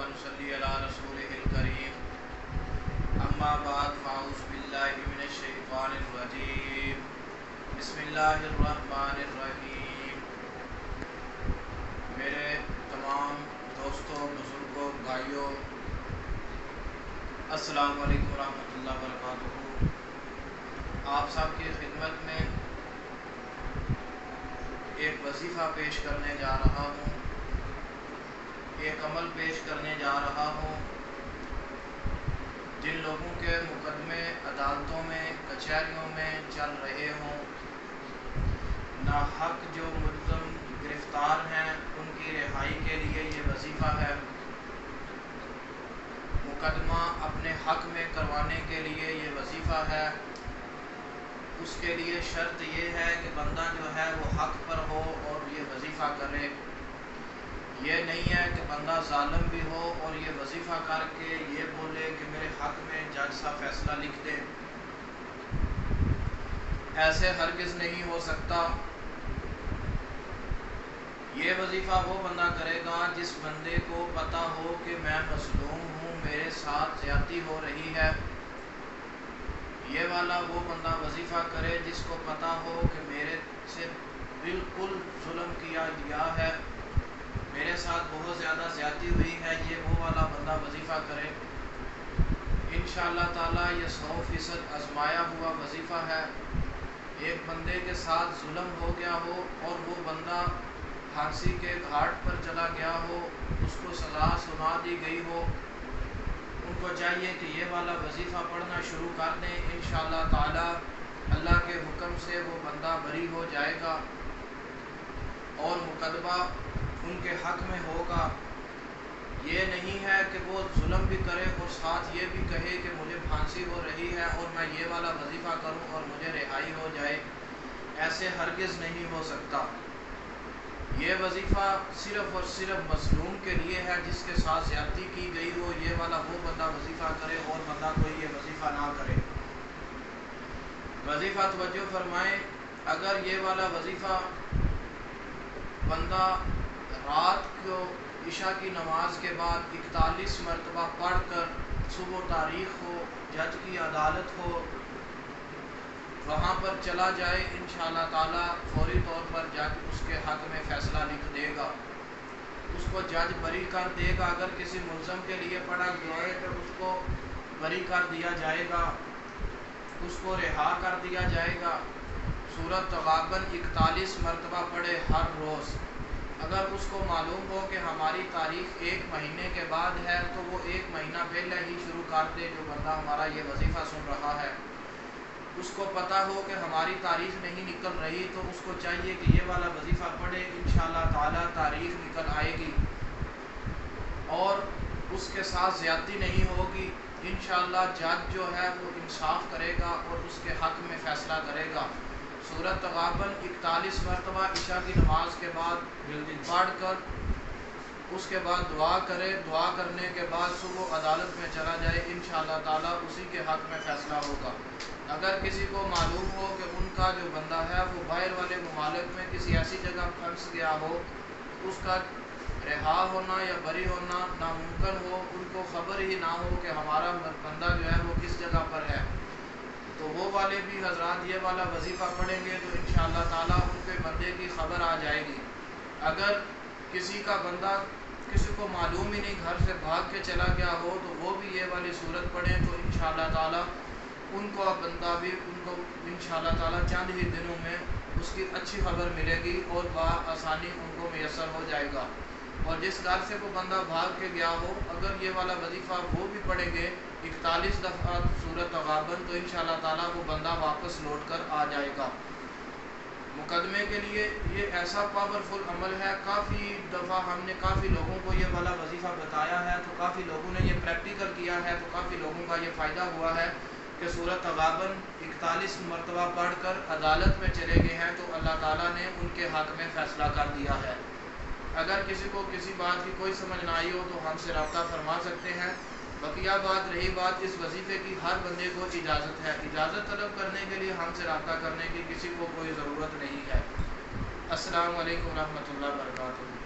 व नसल्ली अला रसूलिहिल करीम अम्मा बाद फ़अऊज़ु बिल्लाहि मिनश शैतानिर रजीम बिस्मिल्लाहिर रहमानिर रहीम। मेरे तमाम दोस्तों, बुज़ुर्गों, भाइयों, अस्सलामु अलैकुम रहमतुल्लाहि व बरकातुहू। आप सब की खिदमत में एक वजीफ़ा पेश करने जा रहा हूँ, एक अमल पेश करने जा रहा हूँ। जिन लोगों के मुकदमे अदालतों में, कचहरियों में चल रहे हों, नाहक जो मुल्ज़म गिरफ़्तार हैं, उनकी रिहाई के लिए ये वजीफ़ा है। मुकदमा अपने हक़ में करवाने के लिए ये वजीफ़ा है। उसके लिए शर्त ये है कि बंदा जो है वो हक़ पर हो और ये वजीफ़ा करे। ये नहीं है कि बंदा ज़ालिम भी हो और ये वजीफ़ा करके ये बोले कि मेरे हक़ में जज साहब फ़ैसला लिख दे। ऐसे हरगिज़ नहीं हो सकता। ये वजीफ़ा वो बंदा करेगा जिस बंदे को पता हो कि मैं मज़लूम हूँ, मेरे साथ ज़्यादती हो रही है। ये वाला वो बंदा वजीफ़ा करे जिसको पता हो कि मेरे से बिल्कुल जुल्म किया गया है, मेरे साथ बहुत ज़्यादा ज़्यादती हुई है। ये वो वाला बंदा वजीफ़ा करे। इंशाअल्लाह ताला ये 100% आज़माया हुआ वजीफ़ा है। एक बंदे के साथ जुल्म हो गया हो और वो बंदा फांसी के घाट पर चला गया हो, उसको सज़ा सुना दी गई हो, उनको चाहिए कि ये वाला वजीफ़ा पढ़ना शुरू कर दें। इंशाअल्लाह ताला अल्लाह के हुक्म से वो बंदा बरी हो जाएगा और मुकदमा उनके हक़ में होगा। ये नहीं है कि वो जुल्म भी करे और साथ ये भी कहे कि मुझे फांसी हो रही है और मैं ये वाला वजीफ़ा करूं और मुझे रिहाई हो जाए। ऐसे हरगिज़ नहीं हो सकता। ये वजीफ़ा सिर्फ़ और सिर्फ मज़लूम के लिए है जिसके साथ ज़्यादती की गई हो। ये वाला वो बंदा वजीफ़ा करे और बंदा कोई ये वजीफ़ा ना करे। वजीफ़ा तवज्जो फरमाएँ, अगर ये वाला वजीफ़ा बंदा रात को इशा की नमाज के बाद 41 मरतबा पढ़ कर, सुबह तारीख़ हो, जज की अदालत हो, वहाँ पर चला जाए, इंशाअल्लाह ताला फौरी तौर पर जज उसके हक़ में फ़ैसला लिख देगा, उसको जज बरी कर देगा। अगर किसी मुल्ज़म के लिए पढ़ा गया है तो उसको बरी कर दिया जाएगा, उसको रिहा कर दिया जाएगा। सूरत तग़ाबन 41 मरतबा पढ़े हर रोज़। अगर उसको मालूम हो कि हमारी तारीख़ 1 महीने के बाद है तो वो 1 महीना पहले ही शुरू कर दे। जो बंदा हमारा ये वजीफ़ा सुन रहा है, उसको पता हो कि हमारी तारीख़ नहीं निकल रही तो उसको चाहिए कि ये वाला वजीफ़ा पढ़े। इंशाअल्लाह ताला तारीख़ निकल आएगी और उसके साथ ज़्यादती नहीं होगी। इंशाअल्लाह जज जो है वो इंसाफ़ करेगा और उसके हक़ में फ़ैसला करेगा। सूरत तग़ाबन 41 मरतबा इशा की नमाज के बाद पढ़ कर उसके बाद दुआ करे। दुआ करने के बाद सुबह अदालत में चला जाए, इंशाअल्लाह ताला उसी के हक़ में फ़ैसला होगा। अगर किसी को मालूम हो कि उनका जो बंदा है वो बाहर वाले ममालिक में किसी ऐसी जगह फंस गया हो, उसका रिहा होना या बरी होना नामुमकिन हो, उनको ख़बर ही ना हो कि हमारा बंदा जो है वो किस जगह पर है, तो वो वाले भी हज़रात ये वाला वजीफ़ा पढ़ेंगे तो इंशाअल्लाह ताला उनके बंदे की ख़बर आ जाएगी। अगर किसी का बंदा किसी को मालूम ही नहीं, घर से भाग के चला गया हो, तो वो भी ये वाली सूरत पढ़ें तो इंशाअल्लाह ताला उनको बंदा भी उनको इंशाअल्लाह ताला चंद ही दिनों में उसकी अच्छी खबर मिलेगी और आसानी उनको मैसर हो जाएगा। और जिस घर से वो बंदा भाग के गया हो, अगर ये वाला वजीफ़ा वो भी पढ़ेंगे 41 दफ़ा सूरत तग़ाबन, तो इंशाअल्लाह ताला वो बंदा वापस लौट कर आ जाएगा। मुकदमे के लिए ये ऐसा पावरफुल अमल है। काफ़ी दफ़ा हमने काफ़ी लोगों को ये वाला वजीफ़ा बताया है, तो काफ़ी लोगों ने ये प्रैक्टिकल किया है, तो काफ़ी लोगों का ये फ़ायदा हुआ है कि सूरत तग़ाबन 41 मरतबा पढ़ कर अदालत में चले गए हैं तो अल्लाह ताला ने उनके हक़ में फ़ैसला कर दिया है। अगर किसी को किसी बात की कोई समझ ना आई हो तो हमसे रब्ता फरमा सकते हैं। बकिया बात रही बात इस वजीफ़े की, हर बंदे को इजाज़त है। इजाज़त तलब करने के लिए हमसे रब्ता करने की किसी को कोई ज़रूरत नहीं है। अस्सलामु अलैकुम रहमतुल्लाहि व बरकातुहू।